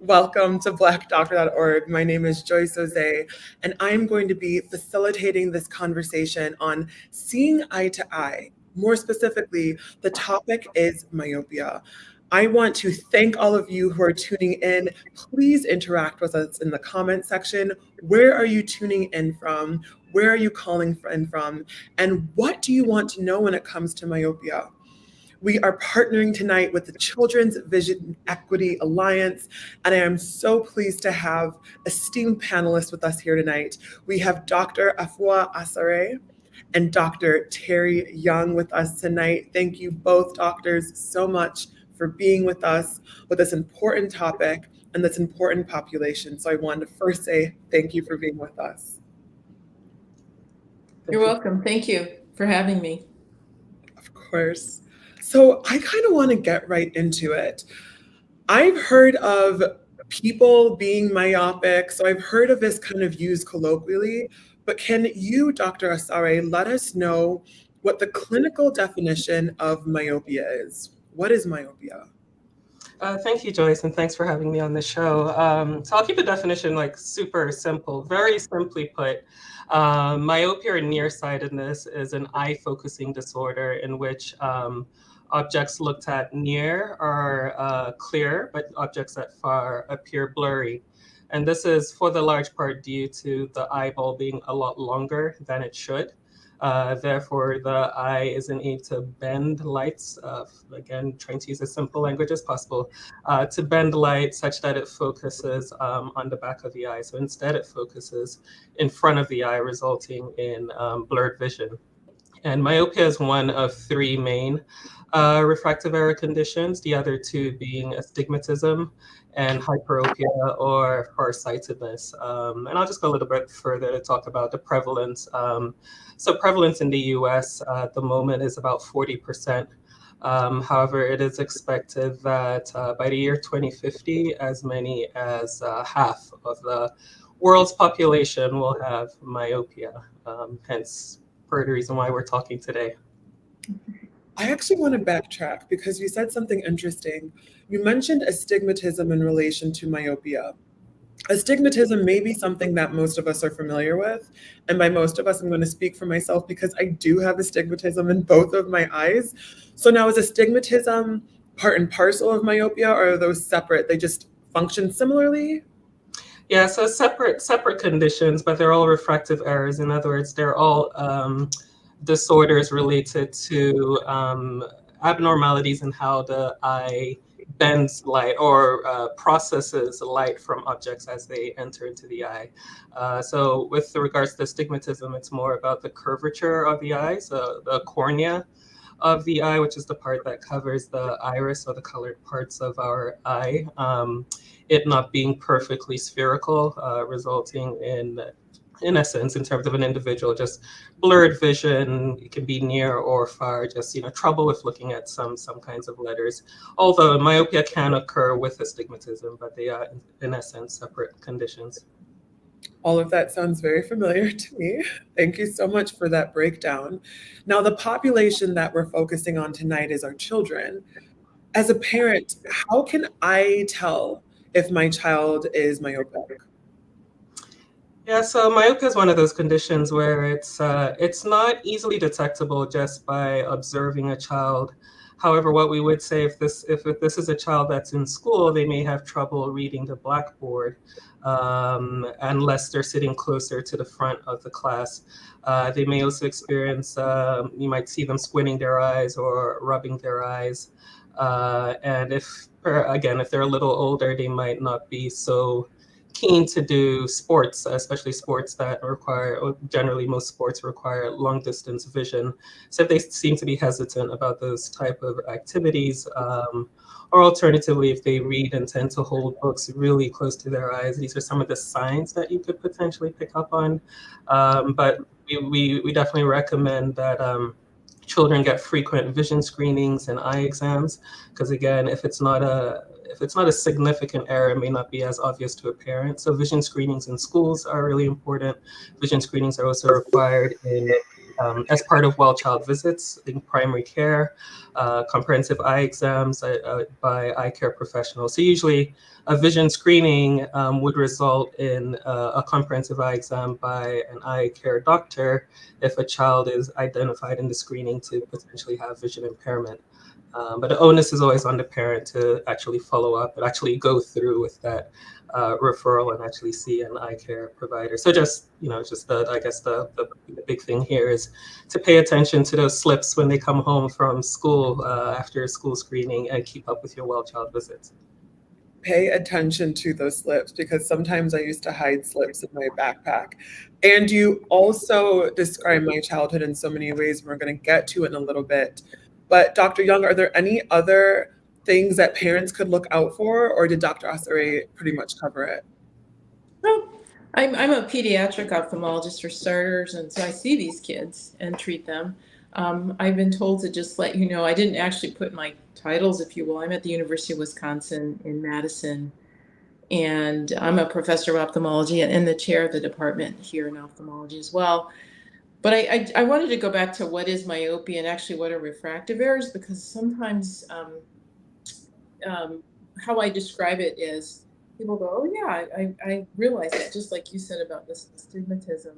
Welcome to blackdoctor.org. My name is Joyce Jose, and I'm going to be facilitating this conversation on seeing eye to eye. More specifically, the topic is myopia. I want to thank all of you who are tuning in. Please interact with us in the comment section. Where are you tuning in from? Where are you calling in from? And what do you want to know when it comes to myopia? We are partnering tonight with the Children's Vision Equity Alliance, and I am so pleased to have esteemed panelists with us here tonight. We have Dr. Afua Asare and Dr. Terry Young with us tonight. Thank you both doctors so much for being with us with this important topic and this important population. So I wanted to first say thank you for being with us. You're welcome. Thank you for having me. Of course. So I kind of want to get right into it. I've heard of people being myopic, so I've heard of this kind of used colloquially, but can you, Dr. Asare, let us know what the clinical definition of myopia is? What is myopia? Thank you, Joyce, and thanks for having me on the show. So I'll keep the definition like super simple. Very simply put, myopia or nearsightedness is an eye focusing disorder in which objects looked at near are clear, but objects that far appear blurry. And this is for the large part due to the eyeball being a lot longer than it should. Therefore, the eye isn't able to bend lights, again, trying to use as simple language as possible, to bend light such that it focuses on the back of the eye. So instead, it focuses in front of the eye, resulting in blurred vision. And myopia is one of three main refractive error conditions, the other two being astigmatism and hyperopia or farsightedness. And I'll just go a little bit further to talk about the prevalence. So prevalence in the US at the moment is about 40%. However, it is expected that by the year 2050, as many as half of the world's population will have myopia, hence per the reason why we're talking today. I actually want to backtrack because you said something interesting. You mentioned astigmatism in relation to myopia. Astigmatism may be something that most of us are familiar with. And by most of us, I'm going to speak for myself because I do have astigmatism in both of my eyes. So now is astigmatism part and parcel of myopia, or are those separate? They just function similarly? Yeah, so separate conditions, but they're all refractive errors. In other words, they're all disorders related to abnormalities in how the eye bends light or processes light from objects as they enter into the eye. So with regards to astigmatism, it's more about the curvature of the eye, so the cornea of the eye, which is the part that covers the iris or the colored parts of our eye, it not being perfectly spherical, resulting in essence, in terms of an individual, just blurred vision. It can be near or far, just trouble with looking at some kinds of letters. Although myopia can occur with astigmatism, but they are in essence separate conditions. All of that sounds very familiar to me. Thank you so much for that breakdown. Now, the population that we're focusing on tonight is our children. As a parent, how can I tell if my child is myopic? Yeah, so myopia is one of those conditions where it's not easily detectable just by observing a child. However, what we would say if this is a child that's in school, they may have trouble reading the blackboard unless they're sitting closer to the front of the class. They may also experience, you might see them squinting their eyes or rubbing their eyes. And if they're a little older, they might not be so keen to do sports, especially sports that require, or generally most sports require long distance vision. So if they seem to be hesitant about those type of activities, or alternatively, if they read and tend to hold books really close to their eyes, these are some of the signs that you could potentially pick up on. But we definitely recommend that children get frequent vision screenings and eye exams, because again, if it's not a significant error, it may not be as obvious to a parent. So vision screenings in schools are really important. Vision screenings are also required in as part of well child visits in primary care, comprehensive eye exams by eye care professionals. So usually a vision screening would result in a comprehensive eye exam by an eye care doctor if a child is identified in the screening to potentially have vision impairment. But the onus is always on the parent to actually follow up and actually go through with that referral and actually see an eye care provider. So just, just I guess the big thing here is to pay attention to those slips when they come home from school after school screening and keep up with your well child visits. Pay attention to those slips, because sometimes I used to hide slips in my backpack. And you also describe my childhood in so many ways, and we're going to get to it in a little bit. But Dr. Young, are there any other things that parents could look out for, or did Dr. Asare pretty much cover it? Well, I'm a pediatric ophthalmologist for starters, and so I see these kids and treat them. I've been told to just let you know, I didn't actually put my titles, if you will. I'm at the University of Wisconsin in Madison, and I'm a professor of ophthalmology and the chair of the department here in ophthalmology as well. But I wanted to go back to what is myopia and actually what are refractive errors, because sometimes how I describe it is people go, oh yeah, I realize that, just like you said about this astigmatism.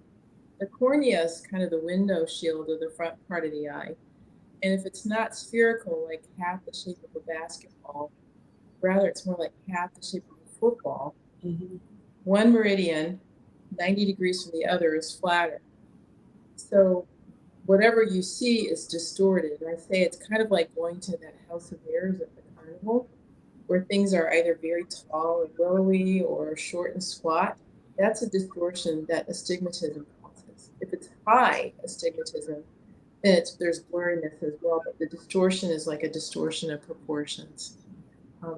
The cornea is kind of the window shield of the front part of the eye. And if it's not spherical, like half the shape of a basketball, rather it's more like half the shape of a football, one meridian, 90 degrees from the other, is flatter. So whatever you see is distorted. And I say it's kind of like going to that house of mirrors at the carnival, where things are either very tall and willowy or short and squat. That's a distortion that astigmatism causes. If it's high astigmatism, then there's blurriness as well, but the distortion is like a distortion of proportions.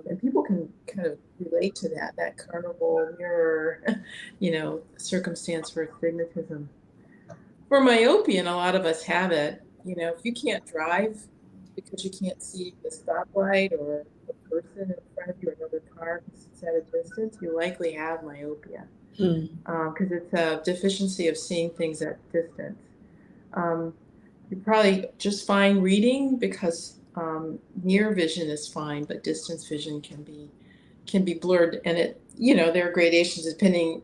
And people can kind of relate to that carnival mirror, circumstance for astigmatism. For myopia, and a lot of us have it, if you can't drive because you can't see the stoplight or the person in front of you or another car because it's at a distance, you likely have myopia, because it's a deficiency of seeing things at distance. You're probably just fine reading because near vision is fine, but distance vision can be blurred, and there are gradations depending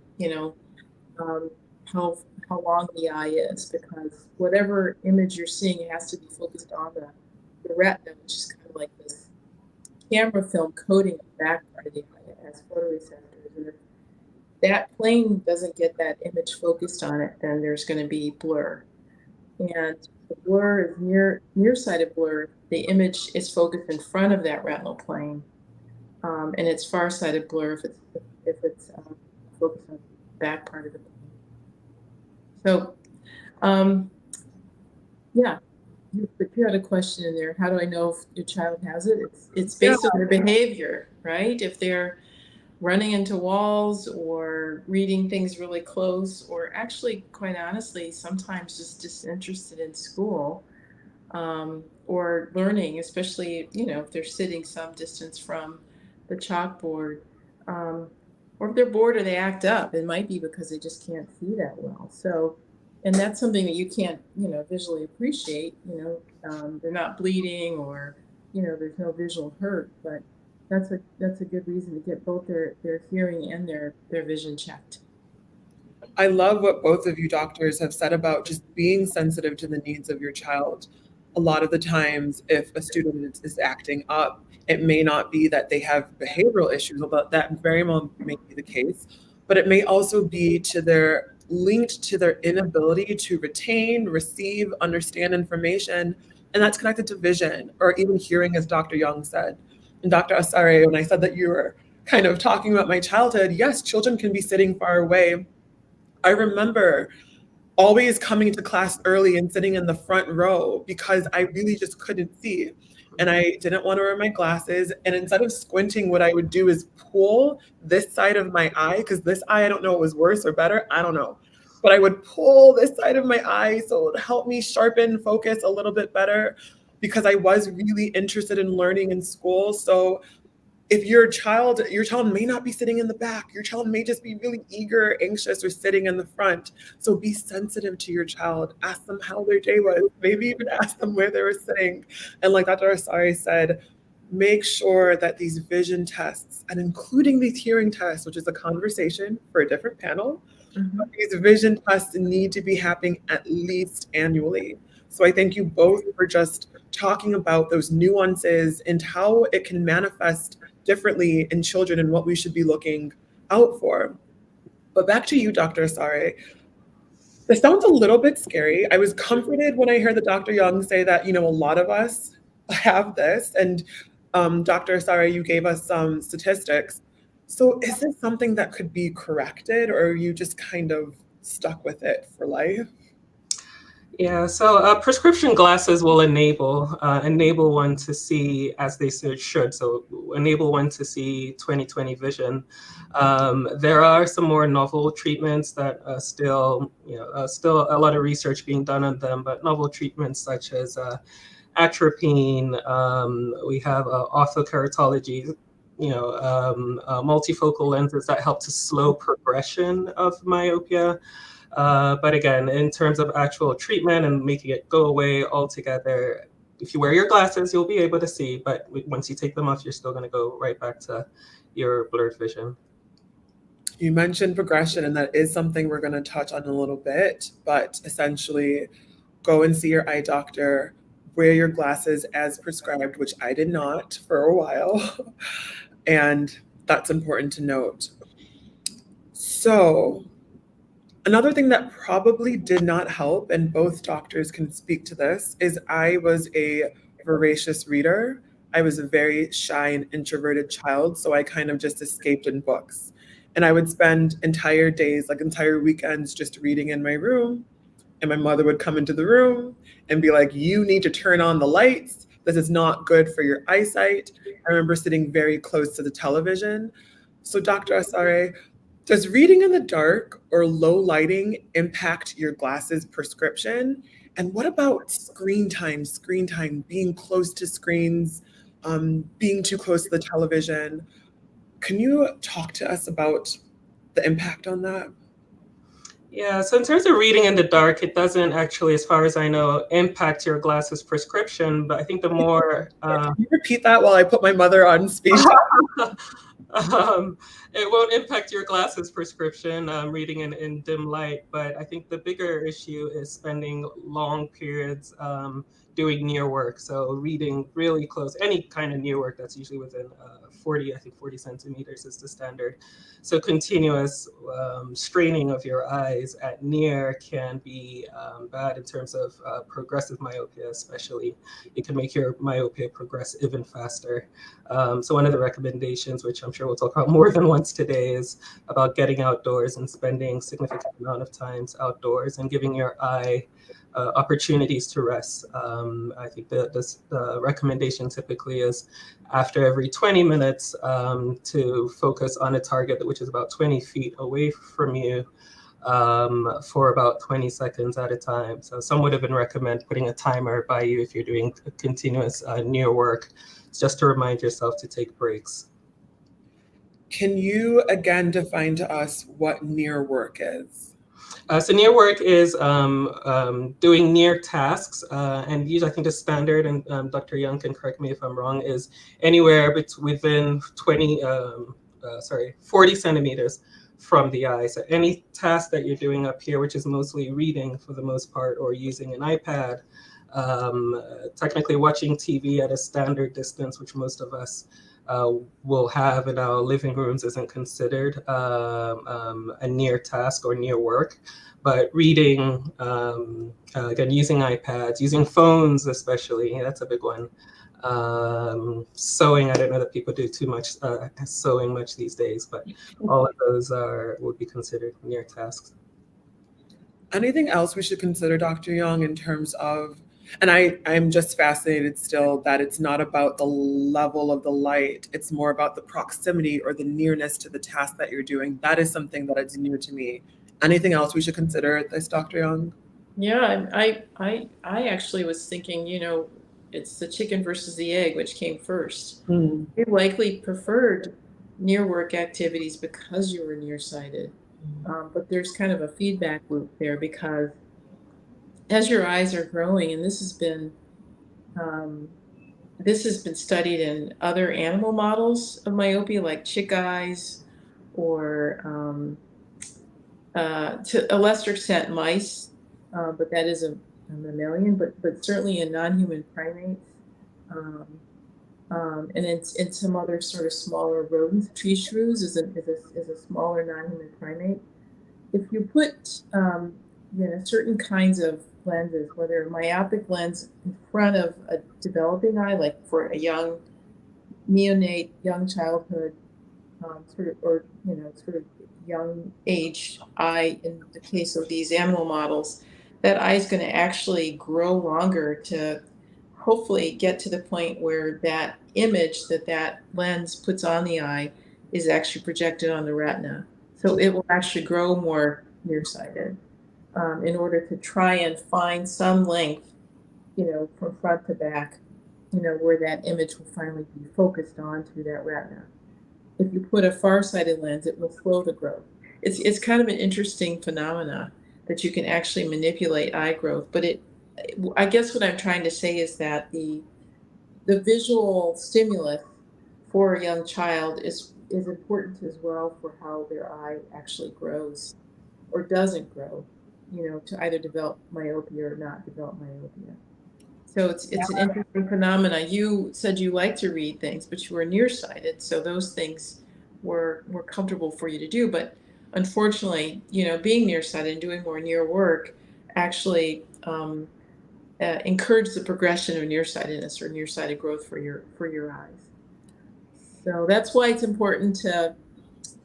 how long the eye is, because whatever image you're seeing has to be focused on the retina, which is kind of like this camera film coating the back part of the eye. It has photoreceptors, and if that plane doesn't get that image focused on it, then there's going to be blur. And the blur is nearsighted blur. The image is focused in front of that retinal plane, and it's farsighted blur if it's focused on the back part of the plane. So, yeah, you had a question in there. How do I know if your child has it? It's based on their behavior, right? If they're running into walls or reading things really close, or actually, quite honestly, sometimes just disinterested in school or learning, especially, if they're sitting some distance from the chalkboard, or if they're bored or they act up, it might be because they just can't see that well. So, and that's something that you can't, visually appreciate, they're not bleeding or, there's no visual hurt, but that's a good reason to get both their hearing and their vision checked. I love what both of you doctors have said about just being sensitive to the needs of your child. A lot of the times, if a student is acting up, it may not be that they have behavioral issues, although that very well may be the case, but it may also be linked to their inability to retain, receive, understand information, and that's connected to vision or even hearing, as Dr. Young said. And Dr. Asare, when I said that you were kind of talking about my childhood, yes, children can be sitting far away. I remember always coming to class early and sitting in the front row because I really just couldn't see. And I didn't want to wear my glasses. And instead of squinting, what I would do is pull this side of my eye, because this eye, I don't know, it was worse or better. I don't know. But I would pull this side of my eye so it would help me sharpen, focus a little bit better, because I was really interested in learning in school. So if your child may not be sitting in the back, your child may just be really eager, anxious, or sitting in the front. So be sensitive to your child. Ask them how their day was. Maybe even ask them where they were sitting. And like Dr. Asari said, make sure that these vision tests, and including these hearing tests, which is a conversation for a different panel, but these vision tests need to be happening at least annually. So I thank you both for just talking about those nuances and how it can manifest differently in children and what we should be looking out for. But back to you, Dr. Asare. This sounds a little bit scary. I was comforted when I heard that Dr. Young say that, a lot of us have this. And Dr. Asare, you gave us some statistics. So is this something that could be corrected, or are you just kind of stuck with it for life? Yeah, so prescription glasses will enable one to see as they should. So enable one to see 20/20 vision. There are some more novel treatments that still a lot of research being done on them, but novel treatments such as atropine. We have orthokeratology, multifocal lenses that help to slow progression of myopia. But again, in terms of actual treatment and making it go away altogether, if you wear your glasses, you'll be able to see. But once you take them off, you're still going to go right back to your blurred vision. You mentioned progression, and that is something we're going to touch on a little bit. But essentially, go and see your eye doctor, wear your glasses as prescribed, which I did not for a while. And that's important to note. So, another thing that probably did not help, and both doctors can speak to this, is I was a voracious reader. I was a very shy and introverted child, so I kind of just escaped in books. And I would spend entire days, like entire weekends, just reading in my room. And my mother would come into the room and be like, "You need to turn on the lights. This is not good for your eyesight." I remember sitting very close to the television. So, Dr. Asare, does reading in the dark or low lighting impact your glasses prescription? And what about screen time? Screen time, being close to screens, being too close to the television. Can you talk to us about the impact on that? Yeah, so in terms of reading in the dark, it doesn't actually, as far as I know, impact your glasses prescription. But I think the more Can you repeat that while I put my mother on speech? It won't impact your glasses prescription, reading in dim light, but I think the bigger issue is spending long periods doing near work. So reading really close, any kind of near work that's usually within 40 centimeters is the standard. So continuous straining of your eyes at near can be bad in terms of progressive myopia, especially. It can make your myopia progress even faster. So one of the recommendations, which I'm sure we'll talk about more than once today, is about getting outdoors and spending significant amount of times outdoors and giving your eye opportunities to rest. I think the recommendation typically is after every 20 minutes to focus on a target which is about 20 feet away from you for about 20 seconds at a time. So some would even recommend putting a timer by you if you're doing continuous near work, just to remind yourself to take breaks. Can you again define to us what near work is? So near work is doing near tasks, and usually I think the standard, and Dr. Young can correct me if I'm wrong, is anywhere within 40 centimeters from the eye. So any task that you're doing up here, which is mostly reading for the most part, or using an iPad, technically watching TV at a standard distance, which most of us will have in our living rooms, isn't considered a near task or near work. But reading, again, using iPads, using phones especially, that's a big one. Sewing, I don't know that people do too much sewing much these days, but all of those would be considered near tasks. Anything else we should consider, Dr. Young, in terms of, and I'm just fascinated still that it's not about the level of the light, it's more about the proximity or the nearness to the task that you're doing. That is something that is new to me. Anything else we should consider at this, Dr. Young? Yeah, I actually was thinking, it's the chicken versus the egg, which came first. Mm. You likely preferred near work activities because you were nearsighted. But there's kind of a feedback loop there because as your eyes are growing, and um, this has been studied in other animal models of myopia, like chick eyes, or to a lesser extent mice, but that is a mammalian, but certainly in non-human primates, um, and in some other sort of smaller rodents. Tree shrews is a smaller non-human primate. If you put certain kinds of lenses, whether a myopic lens in front of a developing eye, like for a young neonate, young childhood, sort of, or sort of young age eye, in the case of these animal models, that eye is going to actually grow longer to hopefully get to the point where that image that that lens puts on the eye is actually projected on the retina. So it will actually grow more nearsighted, in order to try and find some length, from front to back, where that image will finally be focused onto that retina. If you put a far-sighted lens, it will slow the growth. It's kind of an interesting phenomena that you can actually manipulate eye growth. But I guess what I'm trying to say is that the visual stimulus for a young child is important as well for how their eye actually grows or doesn't grow, to either develop myopia or not develop myopia. So it's an interesting phenomena. You said you like to read things, but you were nearsighted, so those things were comfortable for you to do. But unfortunately, being nearsighted and doing more near work actually encouraged the progression of nearsightedness or nearsighted growth for your eyes. So that's why it's important to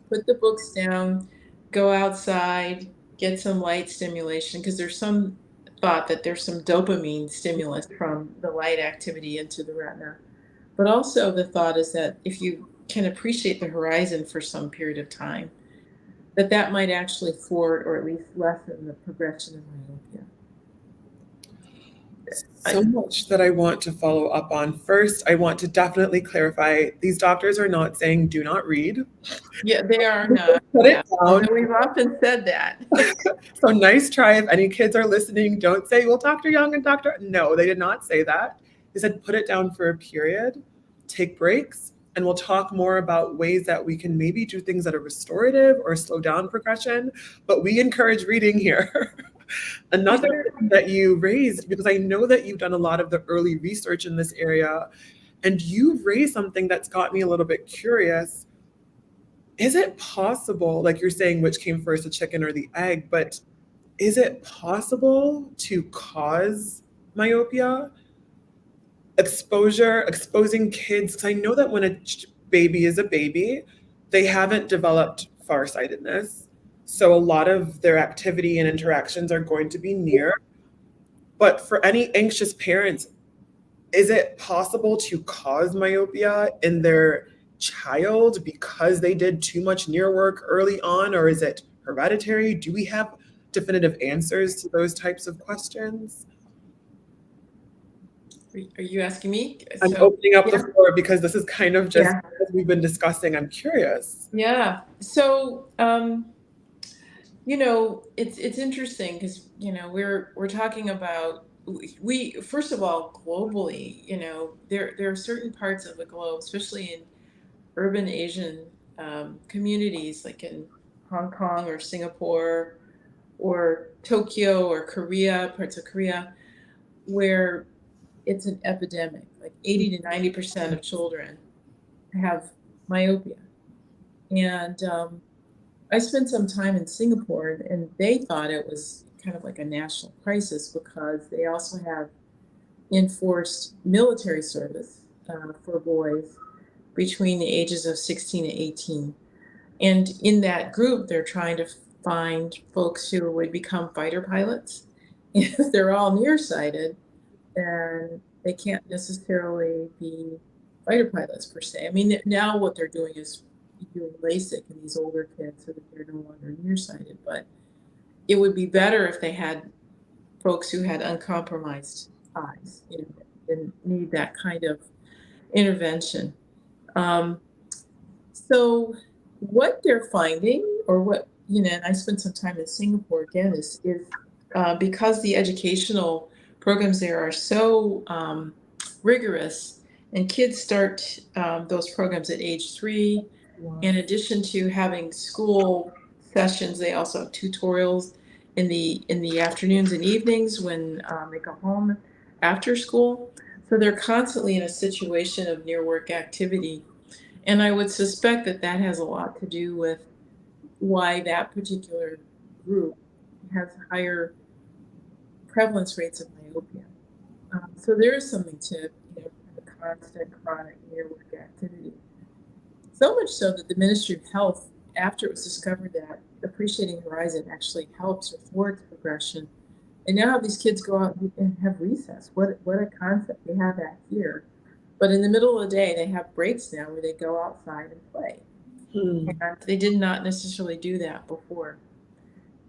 put the books down, go outside, get some light stimulation, because there's some thought that there's some dopamine stimulus from the light activity into the retina. But also the thought is that if you can appreciate the horizon for some period of time, that might actually thwart or at least lessen the progression of myopia. So much that I want to follow up on. First, I want to definitely clarify these doctors are not saying do not read. Yeah, they are not. Put Yeah. it down. We've often said that. So nice try. If any kids are listening, don't say, well, Dr. Young and Dr. No, they did not say that. They said put it down for a period, take breaks, and we'll talk more about ways that we can maybe do things that are restorative or slow down progression. But we encourage reading here. Another thing that you raised, because I know that you've done a lot of the early research in this area, and you've raised something that's got me a little bit curious. Is it possible, like you're saying, which came first, the chicken or the egg, but is it possible to cause myopia? Exposing kids, because I know that when a baby is a baby, they haven't developed farsightedness. So a lot of their activity and interactions are going to be near. But for any anxious parents, is it possible to cause myopia in their child because they did too much near work early on, or is it hereditary? Do we have definitive answers to those types of questions? Are you asking me? I'm So, opening up the yeah. floor because this is kind of just Yeah. as we've been discussing. I'm curious. Yeah. So, it's interesting because, we're talking about, we first of all, globally, there are certain parts of the globe, especially in urban Asian communities, like in Hong Kong or Singapore or Tokyo or Korea, parts of Korea, where it's an epidemic. Like 80 to 90% of children have myopia. And I spent some time in Singapore, and they thought it was kind of like a national crisis because they also have enforced military service for boys between the ages of 16 and 18. And in that group, they're trying to find folks who would become fighter pilots. If they're all nearsighted, then they can't necessarily be fighter pilots per se. I mean, now what they're doing is doing LASIK in these older kids so that they're no longer nearsighted. But it would be better if they had folks who had uncompromised eyes, and need that kind of intervention. Um, so what they're finding, or what, and I spent some time in Singapore again, is because the educational programs there are so rigorous, and kids start those programs at age 3. Wow. In addition to having school sessions, they also have tutorials in the afternoons and evenings when they come home after school. So they're constantly in a situation of near work activity. And I would suspect that that has a lot to do with why that particular group has higher prevalence rates of myopia. So there is something to the constant chronic near work activity. So much so that the Ministry of Health, after it was discovered that appreciating horizon actually helps or thwarts progression, and now these kids go out and have recess. What a concept! They have that here, but in the middle of the day, they have breaks now where they go outside and play. And they did not necessarily do that before.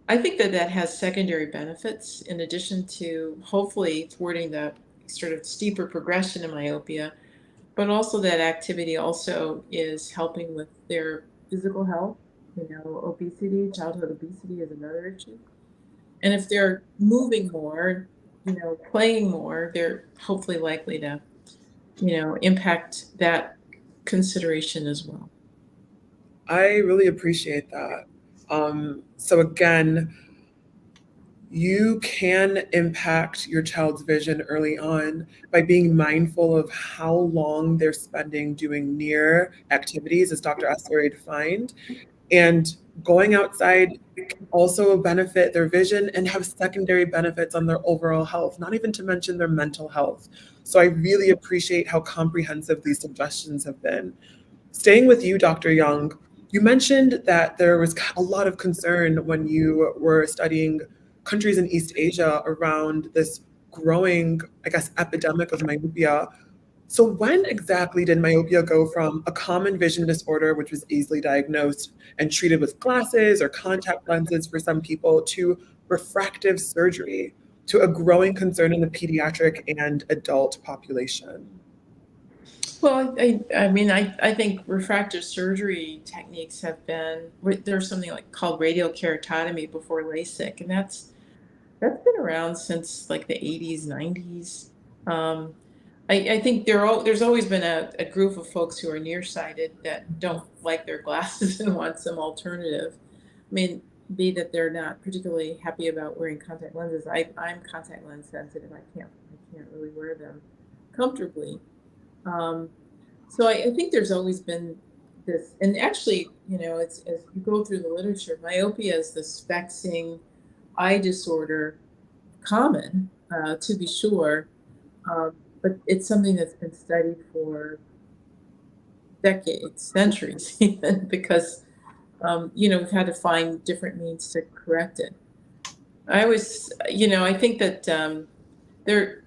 I think that that has secondary benefits in addition to hopefully thwarting the sort of steeper progression in myopia, but also that activity also is helping with their physical health. Obesity, childhood obesity is another issue. And if they're moving more, playing more, they're hopefully likely to, impact that consideration as well. I really appreciate that. So again, you can impact your child's vision early on by being mindful of how long they're spending doing near activities, as Dr. Essery defined. And going outside can also benefit their vision and have secondary benefits on their overall health, not even to mention their mental health. So I really appreciate how comprehensive these suggestions have been. Staying with you, Dr. Young, you mentioned that there was a lot of concern when you were studying countries in East Asia around this growing, I guess, epidemic of myopia. So when exactly did myopia go from a common vision disorder, which was easily diagnosed and treated with glasses or contact lenses for some people, to refractive surgery, to a growing concern in the pediatric and adult population? Well, I think refractive surgery techniques have been, there's something like called radial keratotomy before LASIK, and that's been around since like the 80s, 90s. Um, I think there's always been a group of folks who are nearsighted that don't like their glasses and want some alternative. I mean, be that they're not particularly happy about wearing contact lenses. I'm contact lens sensitive. I can't really wear them comfortably. Um, so I think there's always been this, and actually, it's as you go through the literature, myopia is this vexing eye disorder, common to be sure, but it's something that's been studied for decades, centuries, even because we've had to find different means to correct it. I always, I think that there,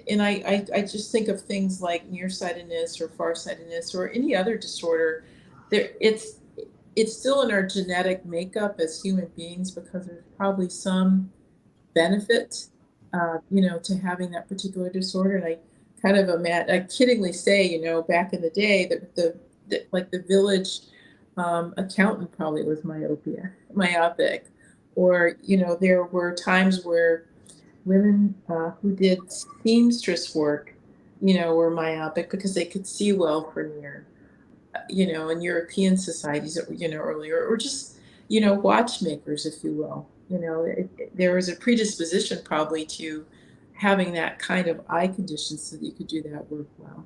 and I just think of things like nearsightedness or farsightedness or any other disorder. There, it's still in our genetic makeup as human beings because there's probably some benefit, to having that particular disorder. And I kind of I kiddingly say, back in the day that like the village accountant probably was myopic, or there were times where women who did seamstress work, were myopic because they could see well for near, in European societies, earlier, or just, watchmakers, if you will. There was a predisposition probably to having that kind of eye condition so that you could do that work well.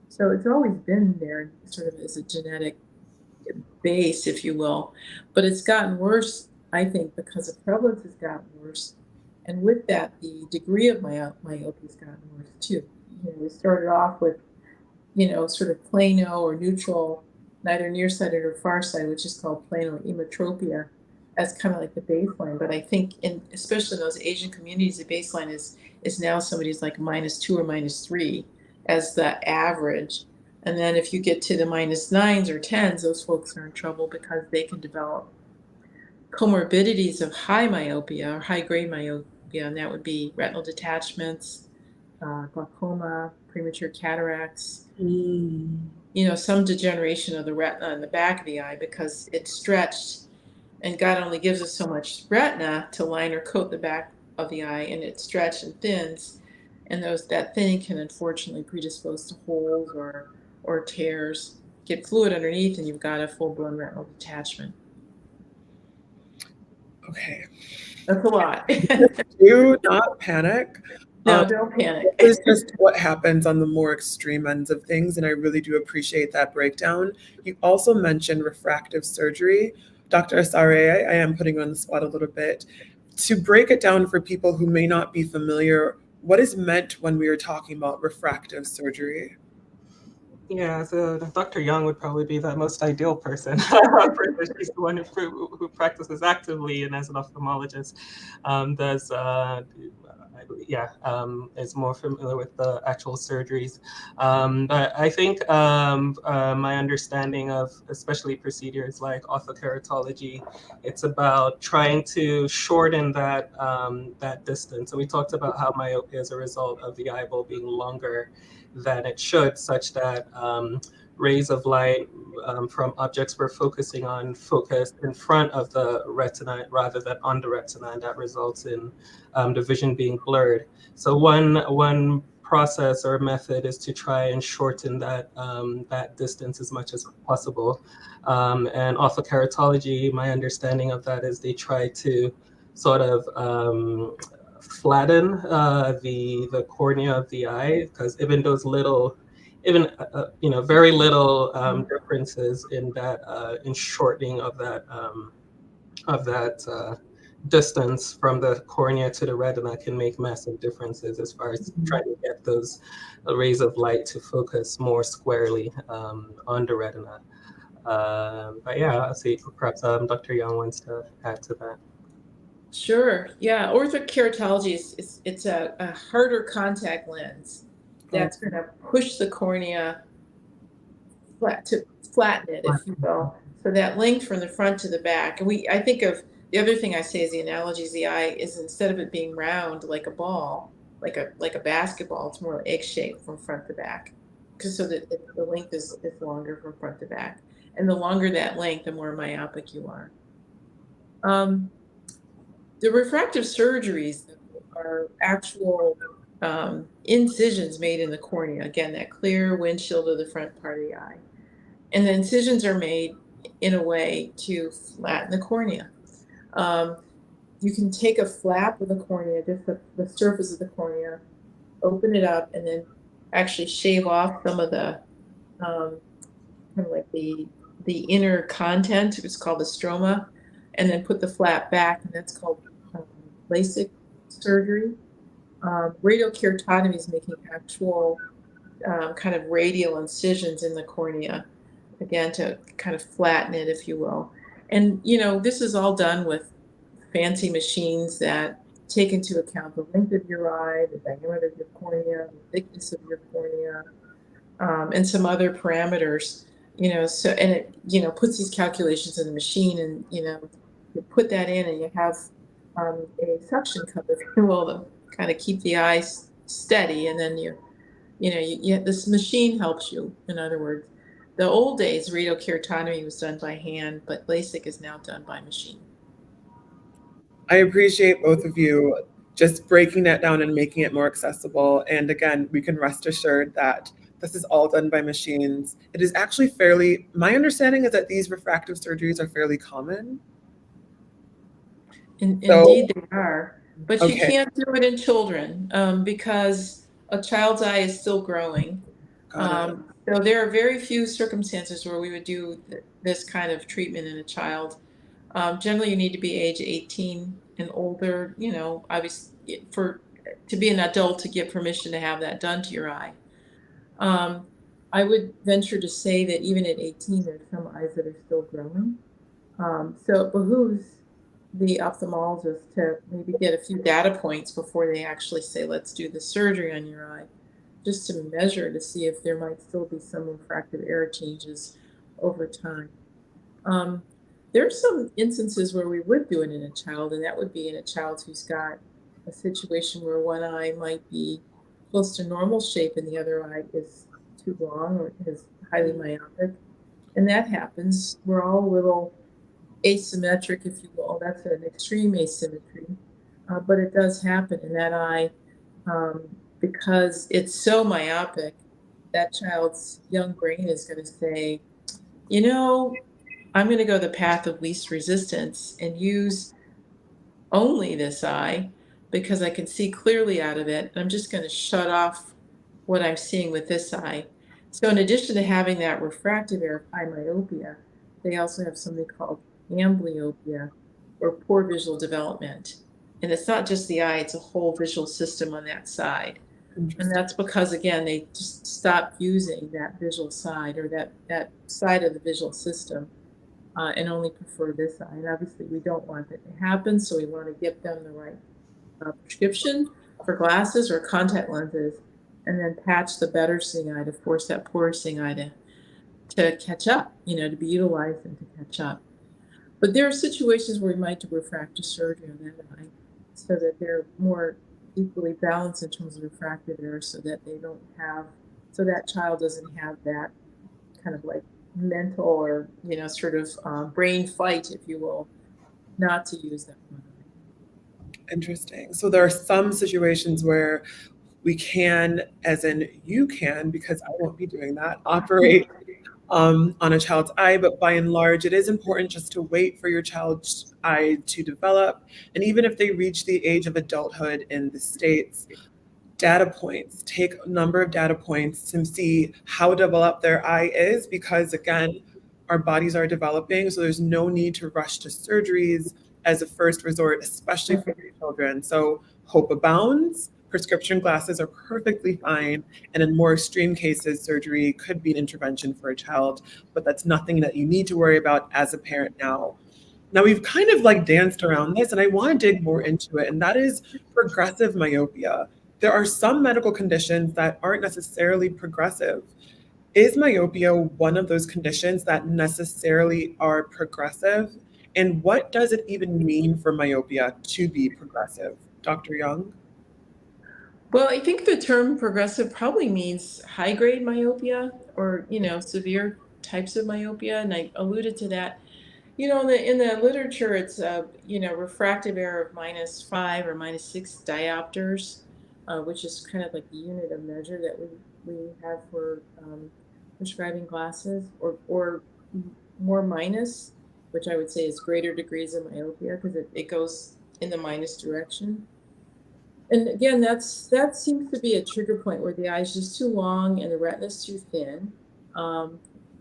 So it's always been there sort of as a genetic base, if you will, but it's gotten worse, I think, because the prevalence has gotten worse. And with that, the degree of myopia has gotten worse too. We started off with, sort of plano or neutral, neither nearsighted or farsighted, which is called plano emmetropia, as kind of like the baseline. But I think, especially in those Asian communities, the baseline is now somebody's like -2 or -3 as the average. And then if you get to the -9s or 10s, those folks are in trouble because they can develop comorbidities of high myopia or high grade myopia, and that would be retinal detachments, glaucoma, premature cataracts, Mm. some degeneration of the retina in the back of the eye because it's stretched, and God only gives us so much retina to line or coat the back of the eye, and it's stretched and thins, and that thinning can unfortunately predispose to holes or tears. Get fluid underneath, and you've got a full-blown retinal detachment. Okay. That's a lot. Do not panic. No, don't panic. This is just what happens on the more extreme ends of things, and I really do appreciate that breakdown. You also mentioned refractive surgery. Dr. Asare, I am putting you on the spot a little bit. To break it down for people who may not be familiar, what is meant when we are talking about refractive surgery? Yeah, so Dr. Young would probably be the most ideal person. She's the one who practices actively and as an ophthalmologist does, is more familiar with the actual surgeries. But I think my understanding of especially procedures like orthokeratology, it's about trying to shorten that distance. And we talked about how myopia is a result of the eyeball being longer than it should, such that rays of light from objects we're focusing on focus in front of the retina rather than on the retina, and that results in the vision being blurred. So one process or method is to try and shorten that distance as much as possible. And orthokeratology, my understanding of that is they try to sort of flatten the cornea of the eye, because even those little, very little differences in that in shortening of that distance from the cornea to the retina can make massive differences as far as trying to get those rays of light to focus more squarely on the retina. But yeah, I'll see perhaps Dr. Young wants to add to that. Sure. Yeah. Orthokeratology it's a harder contact lens that's going to push the cornea to flatten it, if you will. So that length from the front to the back. And I think of the other thing I say is the analogy is the eye is, instead of it being round like a ball, like a basketball, it's more egg shaped from front to back, because so that the length is longer from front to back. And the longer that length, the more myopic you are. The refractive surgeries are actual incisions made in the cornea. Again, that clear windshield of the front part of the eye. And the incisions are made in a way to flatten the cornea. You can take a flap of the cornea, just the surface of the cornea, open it up, and then actually shave off some of the kind of like the inner content. It's called the stroma, and then put the flap back, and that's called LASIK surgery. Radiokeratotomy is making actual kind of radial incisions in the cornea, again, to kind of flatten it, if you will. And, this is all done with fancy machines that take into account the length of your eye, the diameter of your cornea, the thickness of your cornea, and some other parameters, so, and it, puts these calculations in the machine, and, you put that in, and you have a suction cup, if you will, to kind of keep the eye steady, and then this machine helps you. In other words, the old days, radiokeratotomy was done by hand, but LASIK is now done by machine. I appreciate both of you just breaking that down and making it more accessible. And again, we can rest assured that this is all done by machines. It is actually my understanding is that these refractive surgeries are fairly common. Indeed, they are. But you Okay. can't do it in children because a child's eye is still growing. So there are very few circumstances where we would do this kind of treatment in a child. Generally, you need to be age 18 and older, obviously, to be an adult to get permission to have that done to your eye. I would venture to say that even at 18, there's some eyes that are still growing. So it behooves the ophthalmologist to maybe get a few data points before they actually say, let's do the surgery on your eye, just to measure to see if there might still be some refractive error changes over time. There are some instances where we would do it in a child, and that would be in a child who's got a situation where one eye might be close to normal shape and the other eye is too long or is highly myopic. And that happens. We're all a little asymmetric, if you will. That's an extreme asymmetry. But it does happen in that eye because it's so myopic. That child's young brain is going to say, you know, I'm going to go the path of least resistance and use only this eye because I can see clearly out of it. I'm just going to shut off what I'm seeing with this eye. So in addition to having that refractive error of eye myopia, they also have something called amblyopia or poor visual development. And it's not just the eye, it's a whole visual system on that side. And that's because, again, they just stop using that visual side or that side of the visual system and only prefer this eye. And obviously, we don't want that to happen, so we want to get them the right prescription for glasses or contact lenses, and then patch the better seeing eye to force that poor seeing eye to catch up, to be utilized and to catch up. But there are situations where we might do refractive surgery on that eye so that they're more equally balanced in terms of refractive error so that so that child doesn't have that kind of like mental or, sort of brain fight, if you will, not to use that one eye. Interesting. So there are some situations where we can, as in you can, because I won't be doing that, operate on a child's eye, but by and large, it is important just to wait for your child's eye to develop. And even if they reach the age of adulthood in the States, data points, take a number of data points to see how developed their eye is, because again, our bodies are developing, so there's no need to rush to surgeries as a first resort, especially for your children. So hope abounds. Prescription glasses are perfectly fine. And in more extreme cases, surgery could be an intervention for a child, but that's nothing that you need to worry about as a parent now. Now, we've kind of like danced around this, and I want to dig more into it, and that is progressive myopia. There are some medical conditions that aren't necessarily progressive. Is myopia one of those conditions that necessarily are progressive? And what does it even mean for myopia to be progressive? Dr. Young? Well, I think the term progressive probably means high grade myopia or, severe types of myopia. And I alluded to that. In the literature, it's refractive error of -5 or -6 diopters, which is kind of like the unit of measure that we have for prescribing glasses, or more minus, which I would say is greater degrees of myopia because it goes in the minus direction. And again, that seems to be a trigger point where the eye is just too long and the retina is too thin. Um,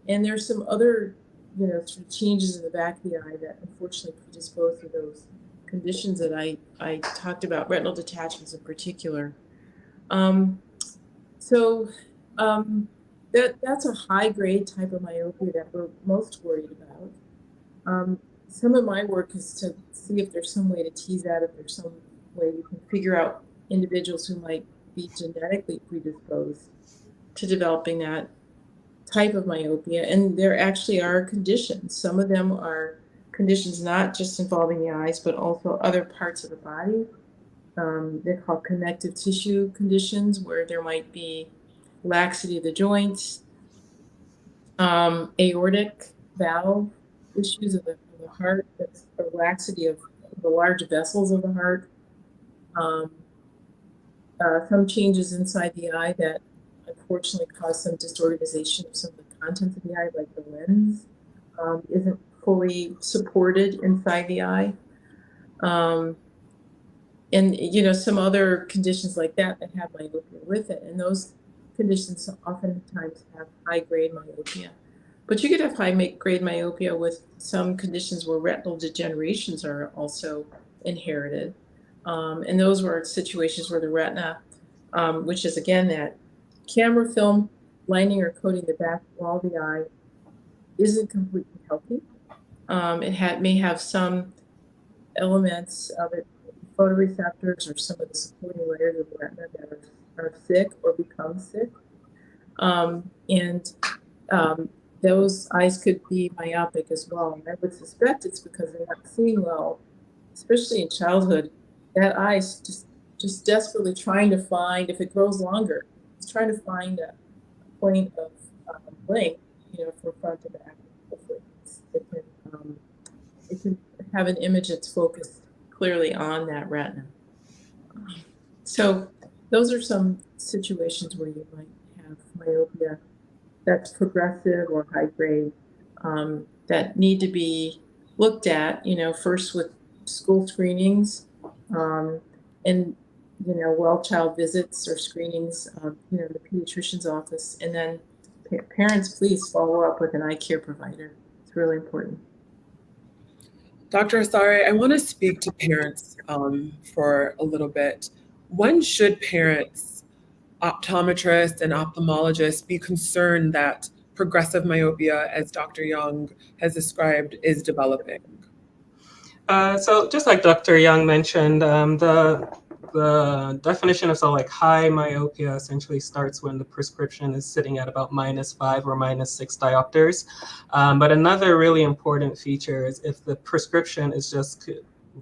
and there's some other, sort of changes in the back of the eye that unfortunately predispose to those conditions that I talked about, retinal detachments in particular. Um, so that's a high grade type of myopia that we're most worried about. Some of my work is to see if there's some way to tease out if there's some way you can figure out individuals who might be genetically predisposed to developing that type of myopia. And there actually are conditions. Some of them are conditions not just involving the eyes, but also other parts of the body. They're called connective tissue conditions, where there might be laxity of the joints, aortic valve issues of the heart, that's a laxity of the large vessels of the heart. Um, some changes inside the eye that unfortunately cause some disorganization of some of the contents of the eye, like the lens isn't fully supported inside the eye. And some other conditions like that have myopia with it, and those conditions oftentimes have high grade myopia. But you could have high grade myopia with some conditions where retinal degenerations are also inherited. And those were situations where the retina, which is again that camera film lining or coating the back wall of the eye, isn't completely healthy. It may have some elements of it, photoreceptors or some of the supporting layers of the retina that are sick or become sick. And those eyes could be myopic as well. And I would suspect it's because they're not seeing well, especially in childhood. That eye is just just desperately trying to find, if it grows longer, just trying to find a point of length, for front to back. Hopefully it can have an image that's focused clearly on that retina. So those are some situations where you might have myopia that's progressive or high grade, that need to be looked at, first with school screenings, and, well child visits or screenings, the pediatrician's office. And then parents, please follow up with an eye care provider. It's really important. Dr. Asare, I want to speak to parents for a little bit. When should parents, optometrists, and ophthalmologists be concerned that progressive myopia, as Dr. Young has described, is developing? So just like Dr. Young mentioned, the definition of like high myopia essentially starts when the prescription is sitting at about -5 or -6 diopters. But another really important feature is if the prescription is just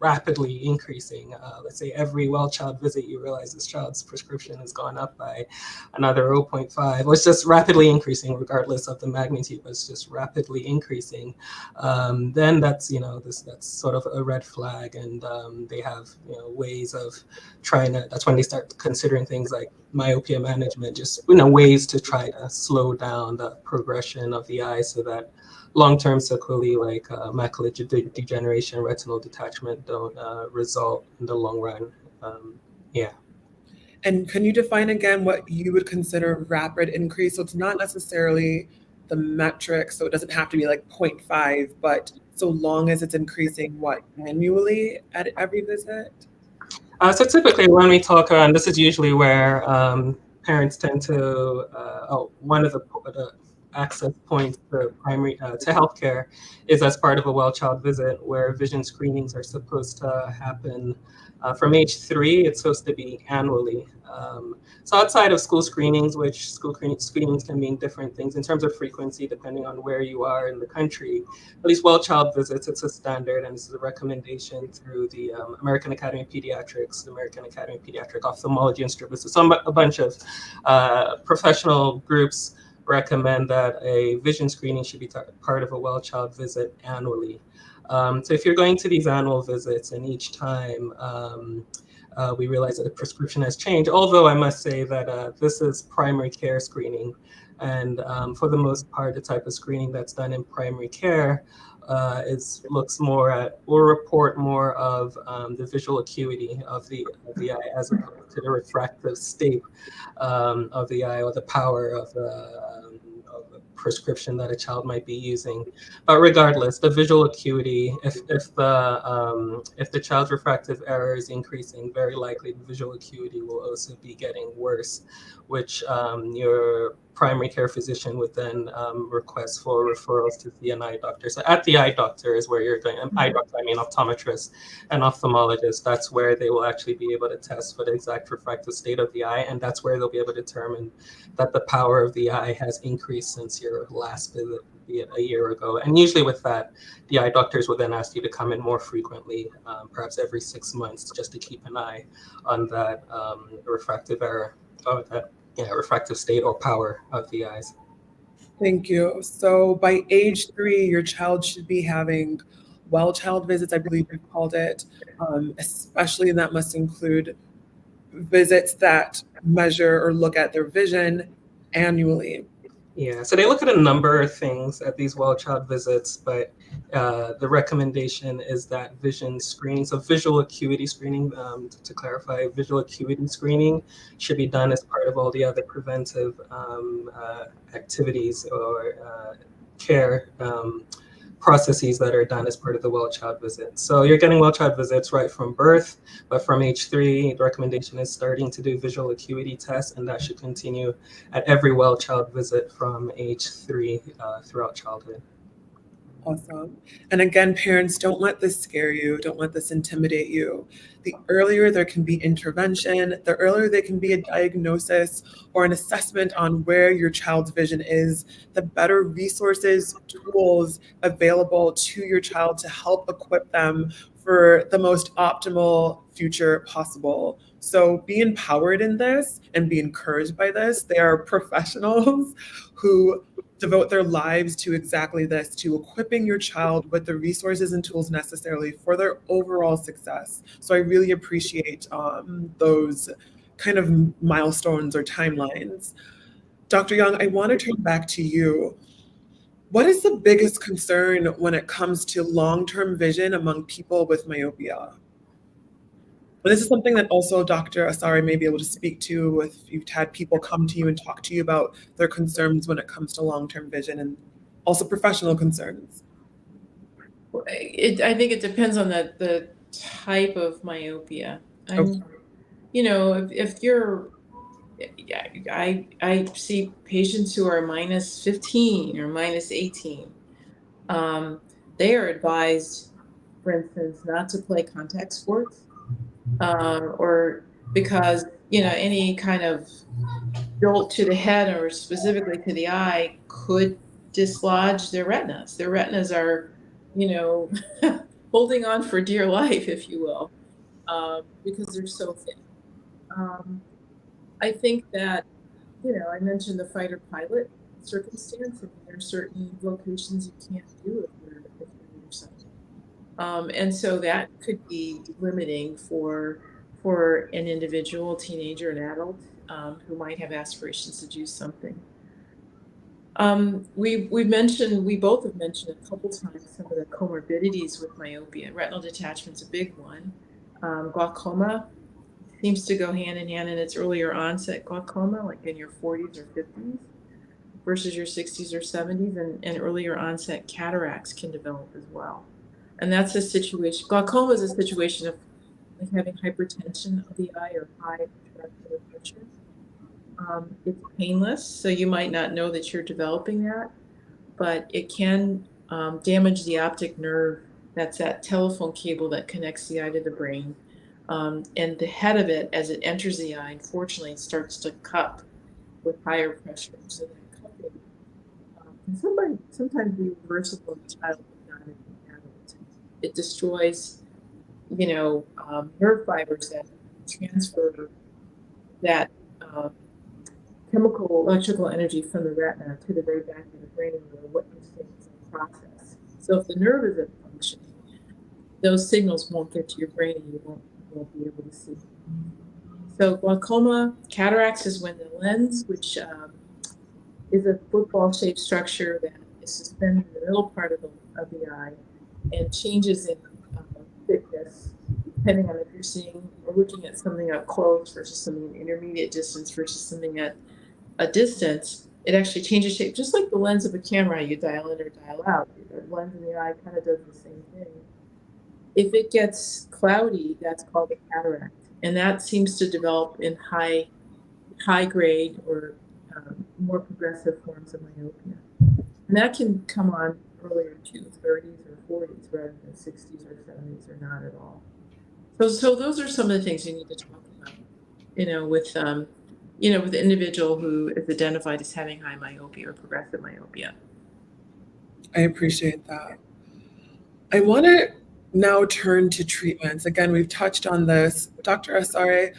rapidly increasing. Let's say every well child visit, you realize this child's prescription has gone up by another 0.5, or it's just rapidly increasing regardless of the magnitude, but it's just rapidly increasing. Then that's, that's sort of a red flag, and they have, ways of trying to, that's when they start considering things like myopia management, just, ways to try to slow down the progression of the eye so that long-term sequelae like macular degeneration, retinal detachment don't result in the long run. Yeah. And can you define again what you would consider rapid increase? So it's not necessarily the metric, so it doesn't have to be like 0.5, but so long as it's increasing, what, annually at every visit? So typically when we talk, and this is usually where parents tend to, one of the access points to primary to healthcare is as part of a well child visit, where vision screenings are supposed to happen from age 3. It's supposed to be annually. So outside of school screenings, which screenings can mean different things in terms of frequency depending on where you are in the country, at least well child visits, it's a standard, and this is a recommendation through the American Academy of Pediatrics, the American Academy of Pediatric Ophthalmology and Strabismus. So a bunch of professional groups recommend that a vision screening should be part of a well child visit annually. So if you're going to these annual visits and each time we realize that the prescription has changed, although I must say that this is primary care screening, and for the most part, the type of screening that's done in primary care looks more at, or report more of the visual acuity of the eye as opposed to the refractive state of the eye or the power of the prescription that a child might be using. But regardless, the visual acuity, if the child's refractive error is increasing, very likely the visual acuity will also be getting worse, which your primary care physician would then request for referrals to see an eye doctor. So at the eye doctor is where you're going. Eye doctor, I mean optometrist and ophthalmologist. That's where they will actually be able to test for the exact refractive state of the eye, and that's where they'll be able to determine that the power of the eye has increased since your last visit, be it a year ago. And usually with that, the eye doctors will then ask you to come in more frequently, perhaps every 6 months, just to keep an eye on that refractive error, or that refractive state or power of the eyes. Thank you. So by age 3, your child should be having well child visits, I believe you called it, especially, and that must include visits that measure or look at their vision annually. Yeah, so they look at a number of things at these well child visits, but the recommendation is that vision screening, so visual acuity screening, to clarify, visual acuity screening should be done as part of all the other preventive activities or care processes that are done as part of the well child visit. So you're getting well child visits right from birth, but from age 3, the recommendation is starting to do visual acuity tests, and that should continue at every well child visit from age 3 throughout childhood. Awesome. And again, parents, don't let this scare you. Don't let this intimidate you. The earlier there can be intervention, the earlier there can be a diagnosis or an assessment on where your child's vision is, the better resources, tools available to your child to help equip them for the most optimal future possible. So be empowered in this and be encouraged by this. They are professionals who devote their lives to exactly this, to equipping your child with the resources and tools necessarily for their overall success. So I really appreciate those kind of milestones or timelines. Dr. Young, I want to turn back to you. What is the biggest concern when it comes to long-term vision among people with myopia? And this is something that also Dr. Asare may be able to speak to if you've had people come to you and talk to you about their concerns when it comes to long-term vision and also professional concerns. I think it depends on the type of myopia. Okay. If you're, yeah, I see patients who are minus 15 or minus 18. They are advised, for instance, not to play contact sports, or because any kind of jolt to the head or specifically to the eye could dislodge their retinas. Their retinas are, you know, holding on for dear life, if you will, because they're so thin. Um, I think that, I mentioned the fighter pilot circumstance. I mean, there are certain vocations you can't do if you're nearsighted. And so that could be limiting for an individual, teenager, an adult, who might have aspirations to do something. We both have mentioned a couple times some of the comorbidities with myopia. Retinal detachment's a big one. Glaucoma seems to go hand in hand in its earlier onset glaucoma, like in your 40s or 50s, versus your 60s or 70s, and earlier onset cataracts can develop as well. And that's a situation, glaucoma is a situation of like having hypertension of the eye or high intraocular pressure. It's painless, so you might not know that you're developing that, but it can damage the optic nerve. That's that telephone cable that connects the eye to the brain. And the head of it, as it enters the eye, unfortunately, it starts to cup with higher pressure. So that cupping can sometimes be reversible in childhood, not in adults. It destroys, nerve fibers that transfer that chemical electrical energy from the retina to the very back of the brain where what you think is in process. So if the nerve isn't functioning, those signals won't get to your brain and you won't be able to see. So glaucoma, cataracts is when the lens, which is a football-shaped structure that is suspended in the middle part of the eye and changes in thickness, depending on if you're seeing or looking at something up close versus something at intermediate distance versus something at a distance. It actually changes shape, just like the lens of a camera. You dial in or dial out. The lens in the eye kind of does the same thing. If it gets cloudy, that's called a cataract, and that seems to develop in high grade or more progressive forms of myopia. And that can come on earlier too, 30s or 40s rather than 60s or 70s or not at all. So those are some of the things you need to talk about, with the individual who is identified as having high myopia or progressive myopia. I appreciate that. I want to now turn to treatments. Again, we've touched on this. Dr. Asare,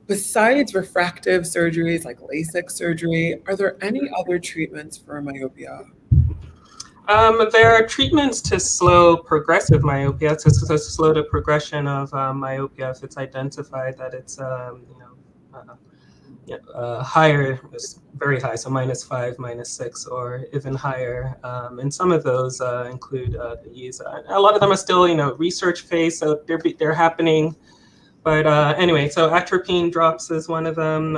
besides refractive surgeries like LASIK surgery, are there any other treatments for myopia? There are treatments to slow progressive myopia, to slow the progression of myopia if it's identified that it's higher, very high, so -5, -6, or even higher. And some of those include the use. A lot of them are still, research phase, so they're happening. But anyway, so atropine drops is one of them,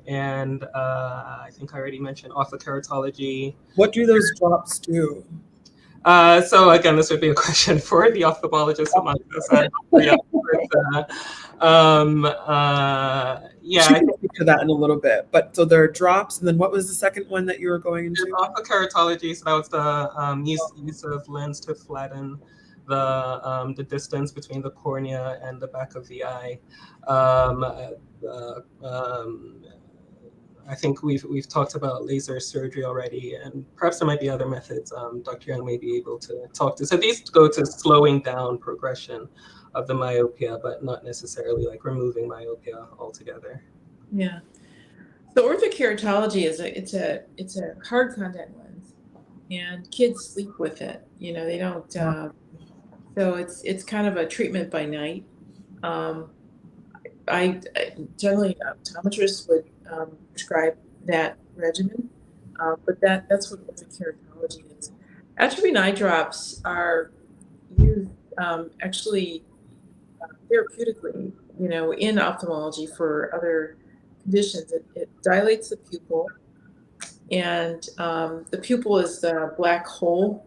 and I think I already mentioned ophthalmology. What do those drops do? So again, this would be a question for the ophthalmologist among us. Yeah, She can speak to that in a little bit. But so there are drops, and then what was the second one that you were going into? Ophthalmology. So that was the use of lens to flatten the distance between the cornea and the back of the eye. I think we've talked about laser surgery already, and perhaps there might be other methods Dr. Young may be able to talk to. So these go to slowing down progression of the myopia, but not necessarily like removing myopia altogether. Yeah. So orthokeratology is it's a hard contact lens, and kids sleep with it. You know, they don't. So it's kind of a treatment by night. Um, I generally optometrists would prescribe that regimen, but that's what orthokeratology is. Atropine eye drops are used actually therapeutically, you know, in ophthalmology for other conditions. It dilates the pupil, and the pupil is the black hole,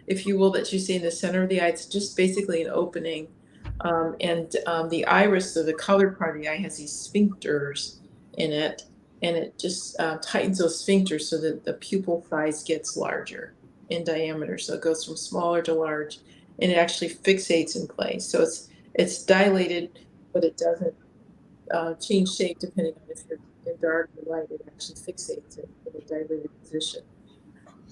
if you will, that you see in the center of the eye. It's just basically an opening. And the iris, or the colored part of the eye, has these sphincters in it, and it just tightens those sphincters so that the pupil size gets larger in diameter. So it goes from smaller to large, and it actually fixates in place. So it's dilated, but it doesn't change shape depending on if you're in dark or light. It actually fixates it in a dilated position.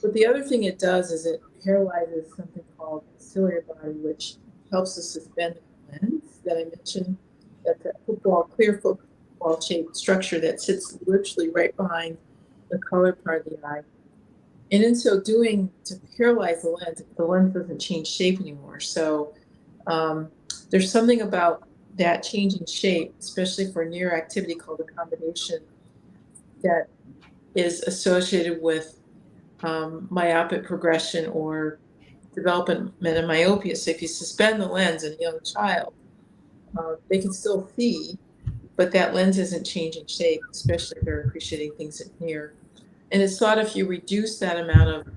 But the other thing it does is it paralyzes something called the ciliary body, which helps to suspend the lens that I mentioned. That's a football, clear football shaped structure that sits literally right behind the colored part of the eye. And in so doing, to paralyze the lens doesn't change shape anymore. So um, there's something about that changing shape, especially for near activity, called accommodation, that is associated with myopic progression or development of myopia. So if you suspend the lens in a young child, they can still see, but that lens isn't changing shape, especially if they're appreciating things at near. And it's thought if you reduce that amount of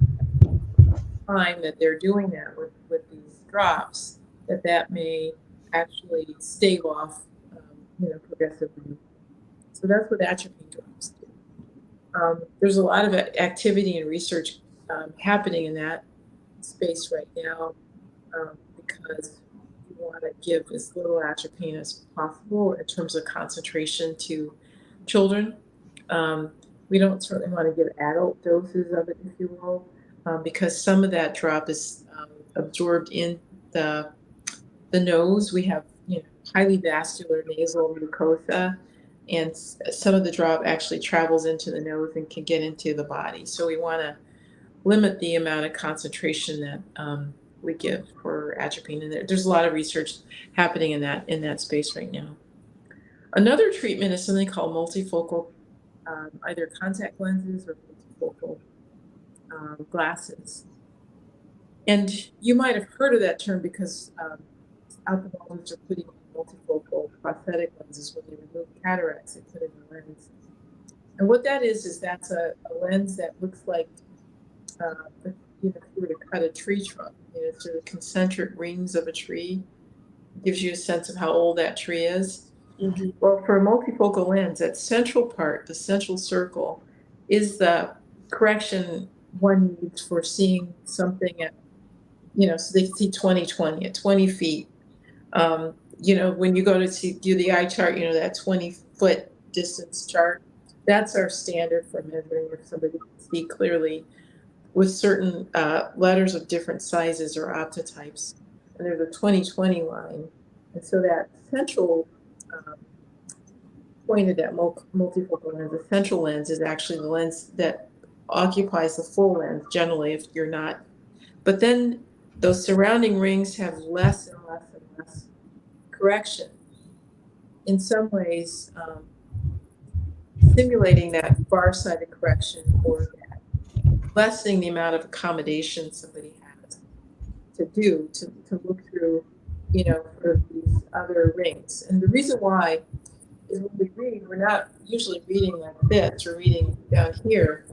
time that they're doing that with these drops, that may actually stave off, progressively. So that's what atropine drops do. There's a lot of activity and research happening in that space right now, because we want to give as little atropine as possible in terms of concentration to children. Um, we don't certainly want to give adult doses of it, if you will, because some of that drop is absorbed in the the nose. We have, highly vascular nasal mucosa, and some of the drop actually travels into the nose and can get into the body. So we want to limit the amount of concentration that we give for atropine. And there's a lot of research happening in that space right now. Another treatment is something called multifocal, either contact lenses or multifocal glasses. And you might have heard of that term because ophthalmologists are putting in multifocal prosthetic lenses. When they remove cataracts, they put in a lens. And what that is that's a lens that looks like, if you were to cut a tree trunk, sort of concentric rings of a tree. It gives you a sense of how old that tree is. Mm-hmm. Well, for a multifocal lens, that central part, the central circle, is the correction one needs for seeing something at, so they can see 20/20 at 20 feet. When you go to do the eye chart, that 20-foot distance chart, that's our standard for measuring if somebody can see clearly with certain letters of different sizes or optotypes. And there's a 20/20 line. And so that central um, point of that multifocal lens, the central lens, is actually the lens that occupies the full lens, generally, if you're not. But then those surrounding rings have less and less and less correction. In some ways, simulating that far-sighted correction, or that lessening the amount of accommodation somebody has to do to look through, sort of these other rings. And the reason why is when we read, we're not usually reading like this, we're reading down here.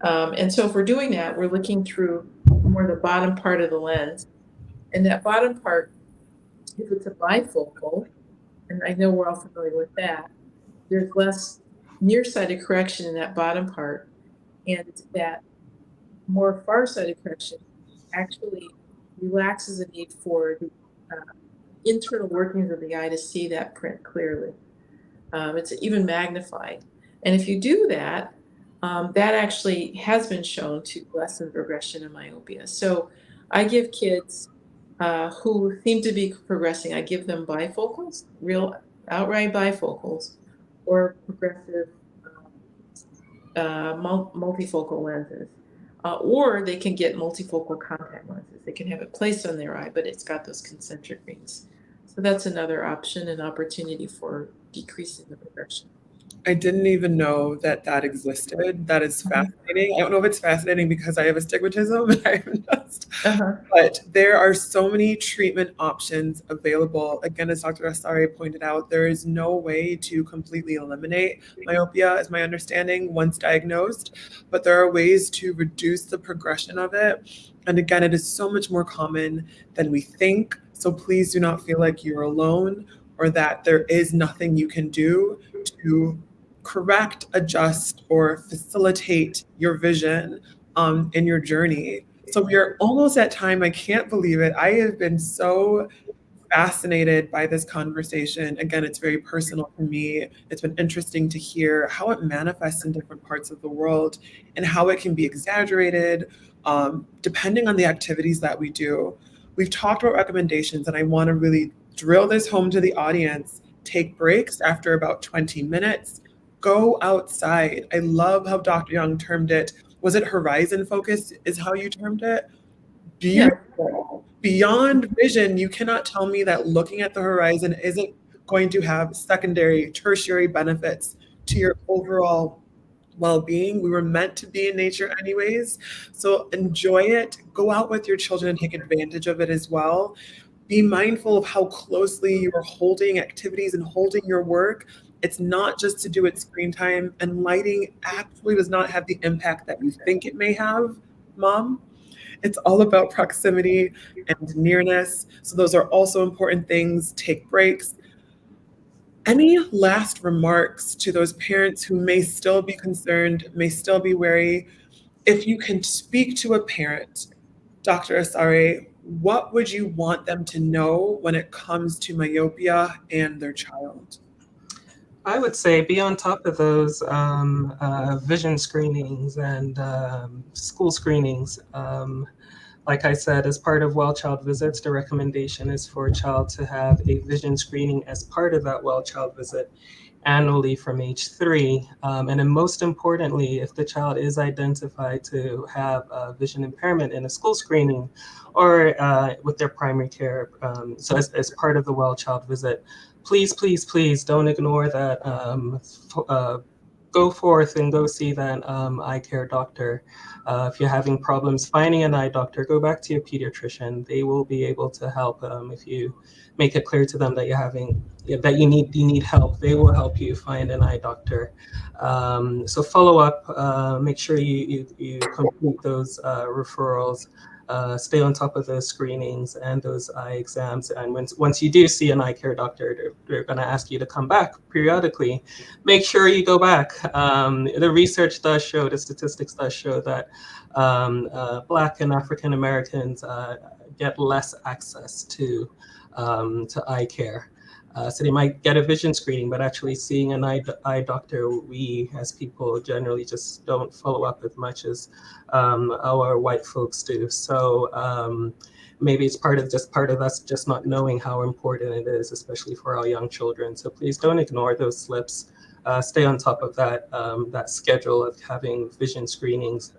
And so if we're doing that, we're looking through more the bottom part of the lens. And that bottom part, if it's a bifocal, and I know we're all familiar with that, there's less nearsighted correction in that bottom part, and that more far-sighted correction actually relaxes the need for the internal workings of the eye to see that print clearly. It's even magnified. And if you do that, that actually has been shown to lessen progression in myopia. So I give kids who seem to be progressing, I give them bifocals, real outright bifocals, or progressive multifocal lenses. Or they can get multifocal contact lenses. They can have it placed on their eye, but it's got those concentric rings. So that's another option and opportunity for decreasing the progression. I didn't even know that that existed. That is Mhm. fascinating. I don't know if it's fascinating because I have astigmatism. I'm just, Uh-huh. but there are so many treatment options available. Again, as Dr. Asari pointed out, there is no way to completely eliminate myopia, is my understanding, once diagnosed, but there are ways to reduce the progression of it. And again, it is so much more common than we think. So please do not feel like you're alone or that there is nothing you can do to correct, adjust, or facilitate your vision in your journey. So we are almost at time. I can't believe it. I have been so fascinated by this conversation. Again, it's very personal for me. It's been interesting to hear how it manifests in different parts of the world and how it can be exaggerated depending on the activities that we do. We've talked about recommendations, and I want to really drill this home to the audience. Take breaks after about 20 minutes. Go outside. I love how Dr. Young termed it. Was it horizon focus, is how you termed it? Yeah. Beautiful. Beyond vision, you cannot tell me that looking at the horizon isn't going to have secondary, tertiary benefits to your overall well-being. We were meant to be in nature anyways. So enjoy it. Go out with your children and take advantage of it as well. Be mindful of how closely you are holding activities and holding your work. It's not just to do with screen time, and lighting actually does not have the impact that you think it may have, Mom. It's all about proximity and nearness. So, those are also important things. Take breaks. Any last remarks to those parents who may still be concerned, may still be wary? If you can speak to a parent, Dr. Asare, what would you want them to know when it comes to myopia and their child? I would say be on top of those vision screenings and school screenings. Like I said, as part of well child visits, the recommendation is for a child to have a vision screening as part of that well child visit annually from age 3. And then most importantly, if the child is identified to have a vision impairment in a school screening or with their primary care, so as part of the well child visit, please, please, please don't ignore that. Go forth and go see that eye care doctor. If you're having problems finding an eye doctor, go back to your pediatrician. They will be able to help if you make it clear to them that that you need help. They will help you find an eye doctor. So follow up. Make sure you complete those referrals. Stay on top of those screenings and those eye exams. And once you do see an eye care doctor, they're going to ask you to come back periodically. Make sure you go back. The research does show, the statistics does show that Black and African Americans get less access to eye care. So they might get a vision screening, but actually seeing an eye doctor, we as people generally just don't follow up as much as our white folks do. So maybe it's part of us just not knowing how important it is, especially for our young children. So please don't ignore those slips. Stay on top of that schedule of having vision screenings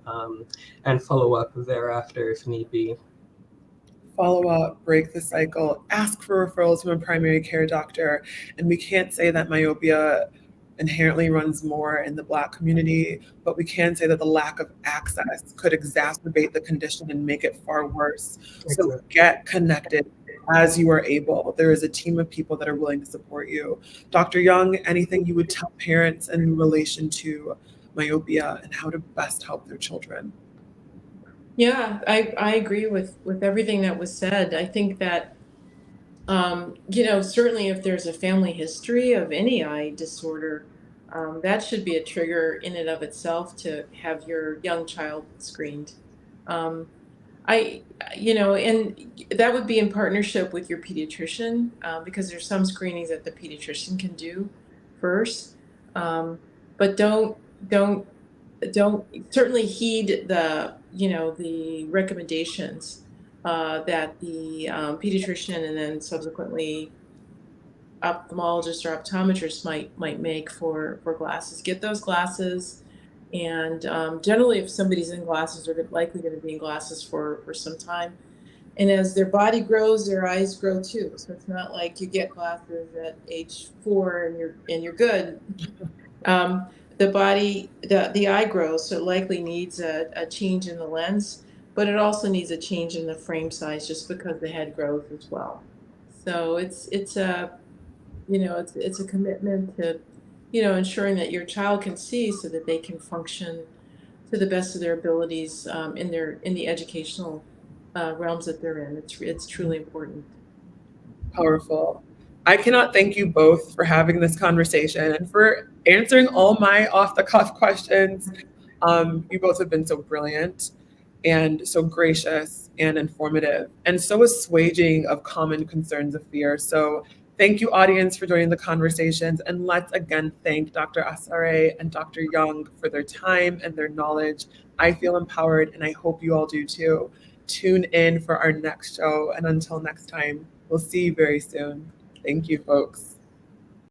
and follow up thereafter if need be. Follow up, break the cycle, ask for referrals from a primary care doctor. And we can't say that myopia inherently runs more in the Black community, but we can say that the lack of access could exacerbate the condition and make it far worse. So Exactly. get connected as you are able. There is a team of people that are willing to support you. Dr. Young, anything you would tell parents in relation to myopia and how to best help their children? Yeah, I agree with everything that was said. I think that certainly if there's a family history of any eye disorder, that should be a trigger in and of itself to have your young child screened. Um, and that would be in partnership with your pediatrician because there's some screenings that the pediatrician can do first. Um, but don't certainly heed the the recommendations that the pediatrician and then subsequently ophthalmologist or optometrist might make for glasses. Get those glasses, and generally, if somebody's in glasses, they're likely going to be in glasses for some time. And as their body grows, their eyes grow too. So it's not like you get glasses at age 4 and you're good. Um, the eye grows, so it likely needs a change in the lens, but it also needs a change in the frame size just because the head grows as well. So it's a it's a commitment to ensuring that your child can see so that they can function to the best of their abilities in the educational realms that they're in. It's truly important. Powerful. I cannot thank you both for having this conversation and for answering all my off the cuff questions. You both have been so brilliant and so gracious and informative and so assuaging of common concerns of fear. So thank you, audience, for joining the conversations. And let's again thank Dr. Asare and Dr. Young for their time and their knowledge. I feel empowered, and I hope you all do too. Tune in for our next show. And until next time, we'll see you very soon. Thank you, folks.